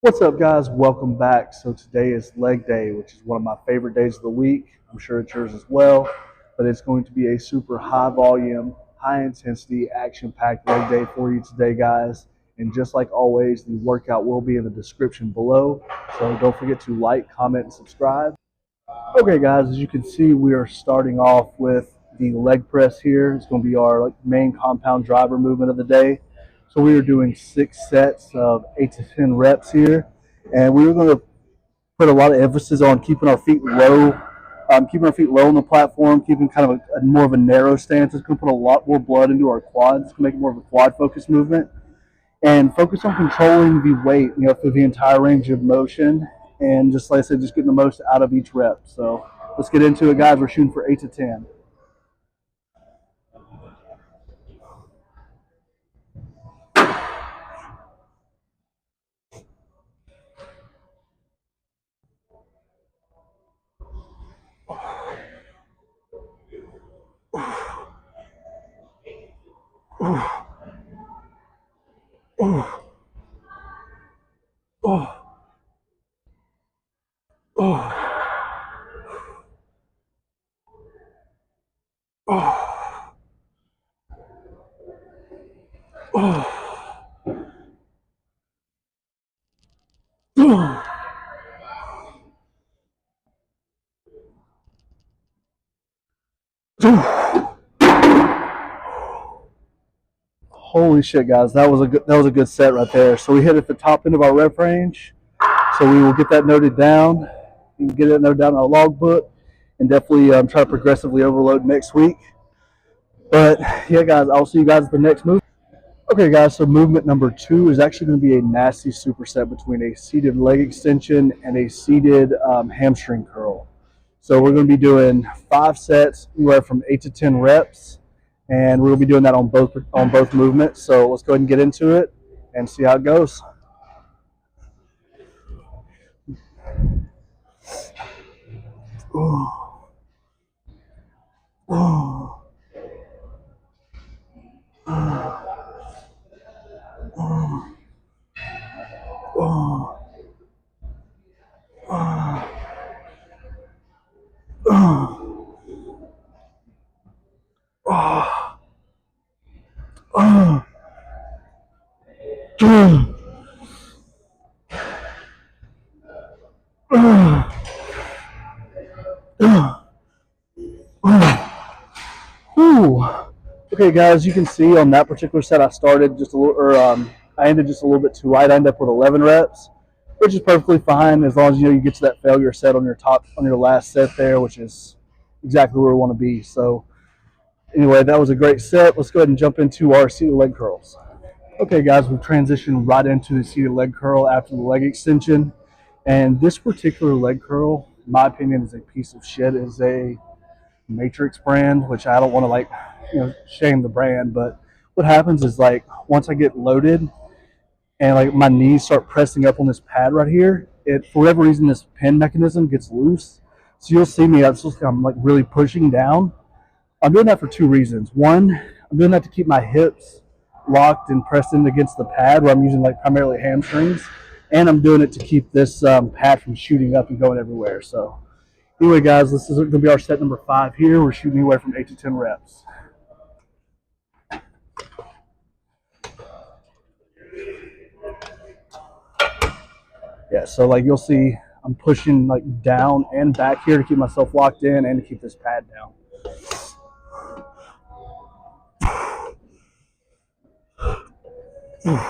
What's up, guys? Welcome back. So today is leg day, which is one of my favorite days of the week. I'm sure it's yours as well, but it's going to be a super high volume, high intensity, action packed leg day for you today, guys. And just like always, the workout will be in the description below. So don't forget to like, comment, and subscribe. Okay, guys, as you can see, we are starting off with the leg press here. It's going to be our main compound driver movement of the day. So we are doing 6 sets of 8 to 10 reps here, and we were going to put a lot of emphasis on keeping our feet low, on the platform, keeping kind of a more of a narrow stance. It's going to put a lot more blood into our quads. It's going to make it more of a quad focused movement, and focus on controlling the weight, through the entire range of motion, and just like I said, just getting the most out of each rep. So let's get into it, guys. We're shooting for 8 to 10. Holy shit, guys! That was a good set right there. So we hit at the top end of our rep range. So we will get that noted down. We can get it noted down in our logbook, and definitely try to progressively overload next week. But yeah, guys, I'll see you guys at the next move. Okay, guys, so movement number 2 is actually going to be a nasty superset between a seated leg extension and a seated hamstring curl. So we're going to be doing 5 sets, anywhere from 8 to 10 reps, and we'll be doing that on both movements. So let's go ahead and get into it and see how it goes. Whew. Okay, guys, you can see on that particular set, I ended just a little bit too light. I ended up with 11 reps, which is perfectly fine as long as you get to that failure set on your last set there, which is exactly where we want to be. So anyway, that was a great set. Let's go ahead and jump into our seated leg curls. Okay, guys, we've transitioned right into the seated leg curl after the leg extension. And this particular leg curl, in my opinion, is a piece of shit. It is a Matrix brand, which I don't want to shame the brand, but what happens is once I get loaded and my knees start pressing up on this pad right here, it for whatever reason this pin mechanism gets loose. So you'll see me, I'm really pushing down. I'm doing that for 2 reasons. One, I'm doing that to keep my hips locked and pressed in against the pad where I'm using primarily hamstrings, and I'm doing it to keep this pad from shooting up and going everywhere. So anyway, guys, this is going to be our set number 5 here. We're shooting anywhere from 8 to 10 reps. Yeah, so you'll see I'm pushing down and back here to keep myself locked in and to keep this pad down. Whew.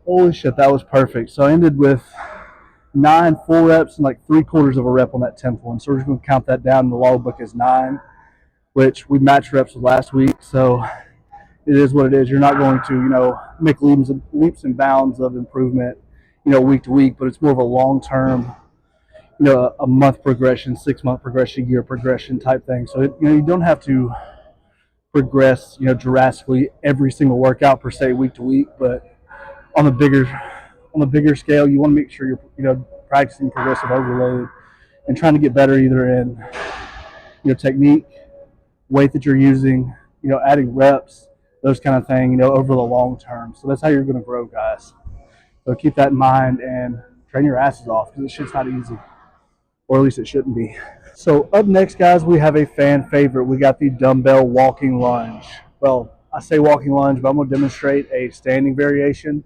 Holy shit, that was perfect. So I ended with 9 full reps and 3/4 of a rep on that 10th one. So we're just going to count that down. The logbook is 9, which we matched reps with last week. So it is what it is. You're not going to, make leaps and bounds of improvement, week to week, but it's more of a long term, a month progression, 6 month progression, year progression type thing. So you don't have to progress, drastically every single workout per se week to week, but on the bigger scale, you want to make sure you're, practicing progressive overload and trying to get better either in, technique, weight that you're using, adding reps, those kind of thing, over the long term. So that's how you're going to grow, guys. So keep that in mind and train your asses off because this shit's not easy, or at least it shouldn't be. So up next, guys, we have a fan favorite. We got the dumbbell walking lunge. Well, I say walking lunge, but I'm going to demonstrate a standing variation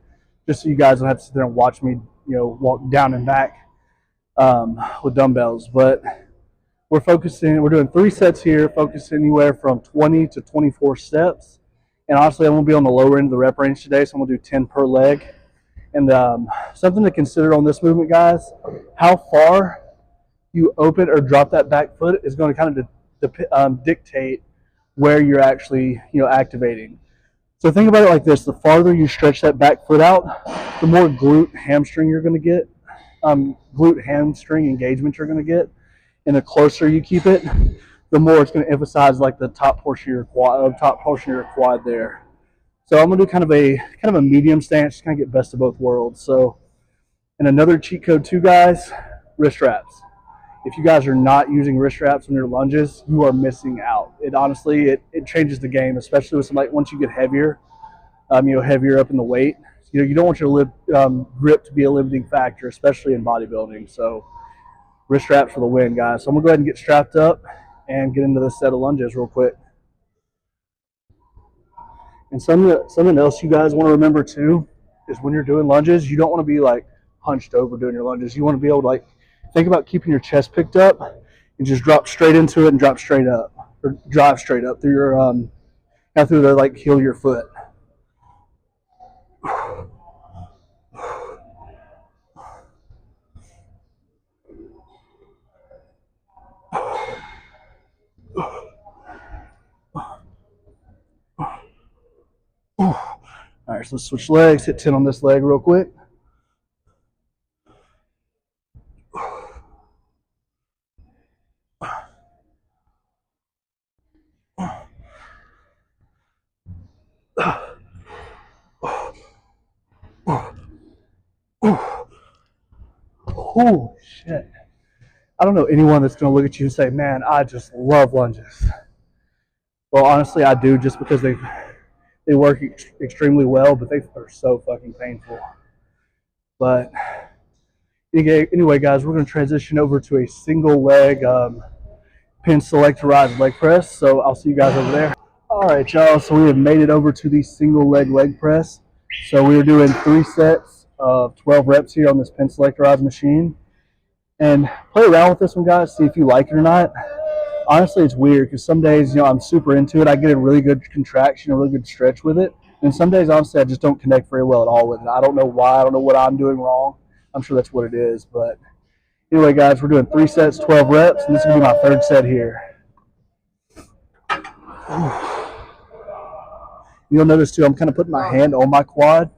just so you guys don't have to sit there and watch me, walk down and back with dumbbells. But we're doing 3 sets here, focusing anywhere from 20 to 24 steps. And honestly, I'm going to be on the lower end of the rep range today, so I'm going to do 10 per leg. And something to consider on this movement, guys, how far you open or drop that back foot is going to kind of dictate where you're actually, activating. So think about it like this: the farther you stretch that back foot out, the more glute hamstring you're going to get, glute hamstring engagement you're going to get, and the closer you keep it, the more it's going to emphasize like the top portion of your quad there. So I'm going to do kind of a medium stance, kind of get best of both worlds. So, and another cheat code too, guys: wrist wraps. If you guys are not using wrist wraps on your lunges, you are missing out. It honestly, it changes the game, especially with once you get heavier, heavier up in the weight. You don't want your grip to be a limiting factor, especially in bodybuilding. So wrist wraps for the win, guys. So I'm gonna go ahead and get strapped up and get into this set of lunges real quick. And something else you guys want to remember too is when you're doing lunges, you don't want to be like hunched over doing your lunges. You want to be able to think about keeping your chest picked up and just drop straight into it and drop straight up, or drive straight up through your through the heel of your foot. All right, so let's switch legs. Hit 10 on this leg real quick. Oh, shit. I don't know anyone that's going to look at you and say, man, I just love lunges. Well, honestly, I do, just because they work extremely well, but they are so fucking painful. But anyway, guys, we're going to transition over to a single leg pin select rise leg press. So I'll see you guys over there. All right, y'all. So we have made it over to the single leg press. So we are doing 3 sets of 12 reps here on this pin select rise machine. And play around with this one, guys. See if you like it or not. Honestly, it's weird because some days, I'm super into it. I get a really good contraction, a really good stretch with it. And some days, honestly, I just don't connect very well at all with it. I don't know why. I don't know what I'm doing wrong. I'm sure that's what it is. But anyway, guys, we're doing 3 sets, 12 reps, and this is going to be my 3rd set here. You'll notice, too, I'm kind of putting my hand on my quad.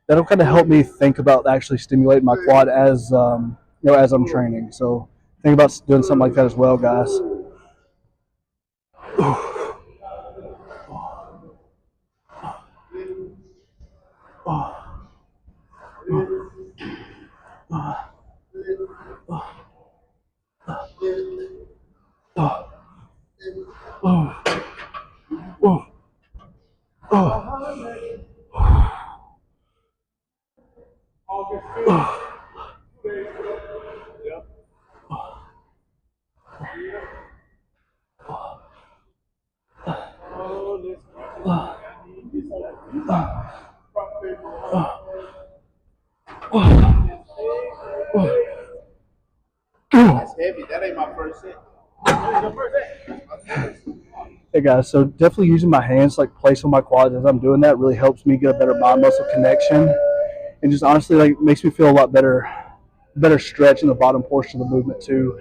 That'll kind of help me think about actually stimulating my quad as as I'm training. So think about doing something like that as well, guys. That's heavy. That ain't my first set. Hey guys, so definitely using my hands place on my quads as I'm doing that really helps me get a better mind muscle connection, and just honestly makes me feel a lot better stretch in the bottom portion of the movement too.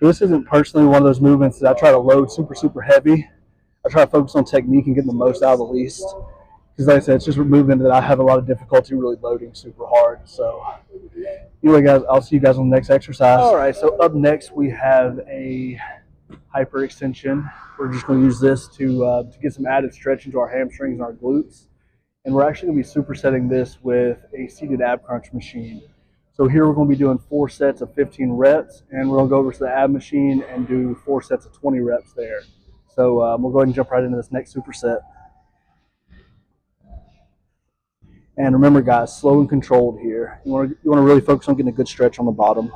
But this isn't personally one of those movements that I try to load super heavy. I try to focus on technique and getting the most out of the least. Because like I said, it's just a movement that I have a lot of difficulty really loading super hard. So anyway, guys, I'll see you guys on the next exercise. All right, so up next we have a hyperextension. We're just going to use this to get some added stretch into our hamstrings and our glutes. And we're actually going to be supersetting this with a seated ab crunch machine. So here we're going to be doing 4 sets of 15 reps, and we're going to go over to the ab machine and do 4 sets of 20 reps there. So we'll go ahead and jump right into this next superset. And remember, guys, slow and controlled here. You want to really focus on getting a good stretch on the bottom.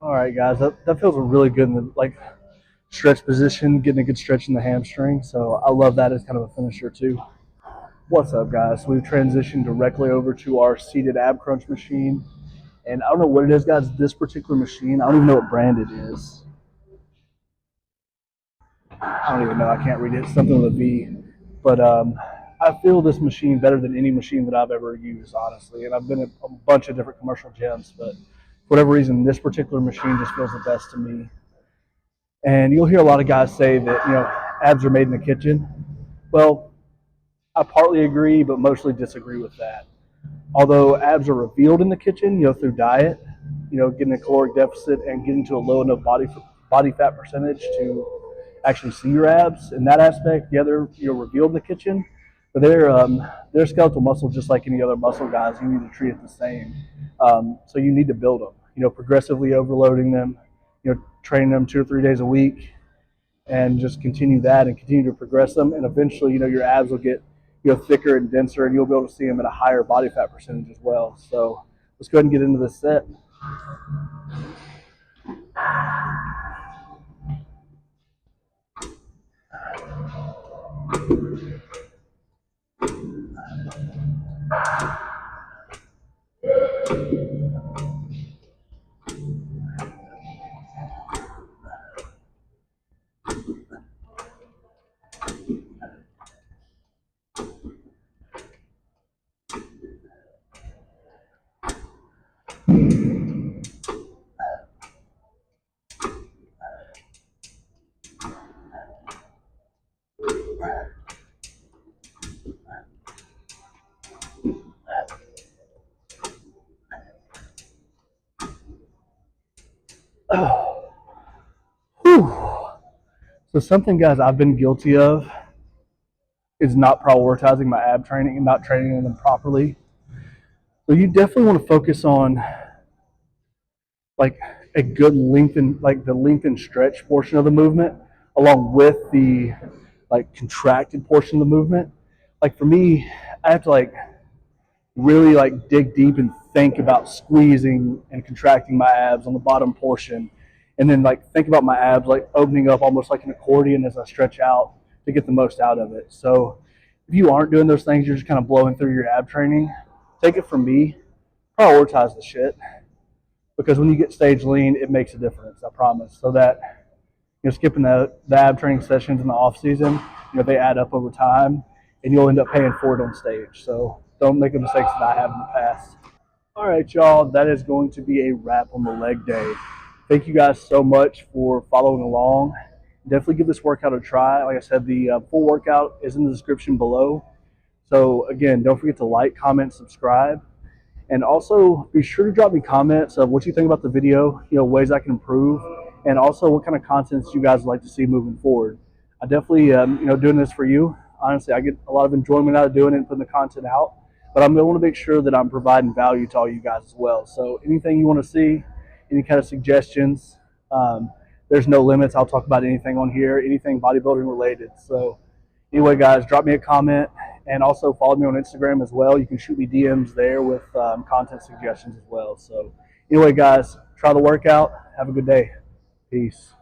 All right, guys, that feels really good in the stretch position, getting a good stretch in the hamstring. So I love that as kind of a finisher too. What's up, guys? We've transitioned directly over to our seated ab crunch machine. And I don't know what it is, guys. This particular machine, I don't even know what brand it is. I don't even know. I can't read it. It's something with a V. But I feel this machine better than any machine that I've ever used, honestly. And I've been at a bunch of different commercial gyms, but for whatever reason, this particular machine just feels the best to me. And you'll hear a lot of guys say that, abs are made in the kitchen. Well, I partly agree, but mostly disagree with that. Although abs are revealed in the kitchen, through diet, getting a caloric deficit and getting to a low enough body fat percentage to actually see your abs. In that aspect, yeah, they're revealed in the kitchen, but they're skeletal muscle just like any other muscle, guys. You need to treat it the same. So you need to build them. Progressively overloading them. Training them 2 or 3 days a week, and just continue that and continue to progress them, and eventually, your abs will get thicker and denser, and you'll be able to see them at a higher body fat percentage as well. So let's go ahead and get into this set. So something, guys, I've been guilty of is not prioritizing my ab training and not training them properly. So you definitely want to focus on a good lengthen, the lengthen stretch portion of the movement, along with the contracted portion of the movement. Like for me, I have to really dig deep and think about squeezing and contracting my abs on the bottom portion, and then think about my abs opening up almost like an accordion as I stretch out to get the most out of it. So if you aren't doing those things, you're just kind of blowing through your ab training. Take it from me, prioritize the shit, because when you get stage lean, it makes a difference, I promise. So that skipping the ab training sessions in the off season, they add up over time, and you'll end up paying for it on stage. So don't make the mistakes that I have in the past. All right, y'all, that is going to be a wrap on the leg day. Thank you guys so much for following along. Definitely give this workout a try. Like I said, the full workout is in the description below. So again, don't forget to like, comment, subscribe. And also be sure to drop me comments of what you think about the video, ways I can improve, and also what kind of contents you guys would like to see moving forward. I definitely, doing this for you. Honestly, I get a lot of enjoyment out of doing it and putting the content out, but I'm going to want to make sure that I'm providing value to all you guys as well. So anything you want to see, any kind of suggestions, there's no limits. I'll talk about anything on here, anything bodybuilding related. So anyway, guys, drop me a comment, and also follow me on Instagram as well. You can shoot me DMs there with content suggestions as well. So anyway, guys, try the workout. Have a good day. Peace.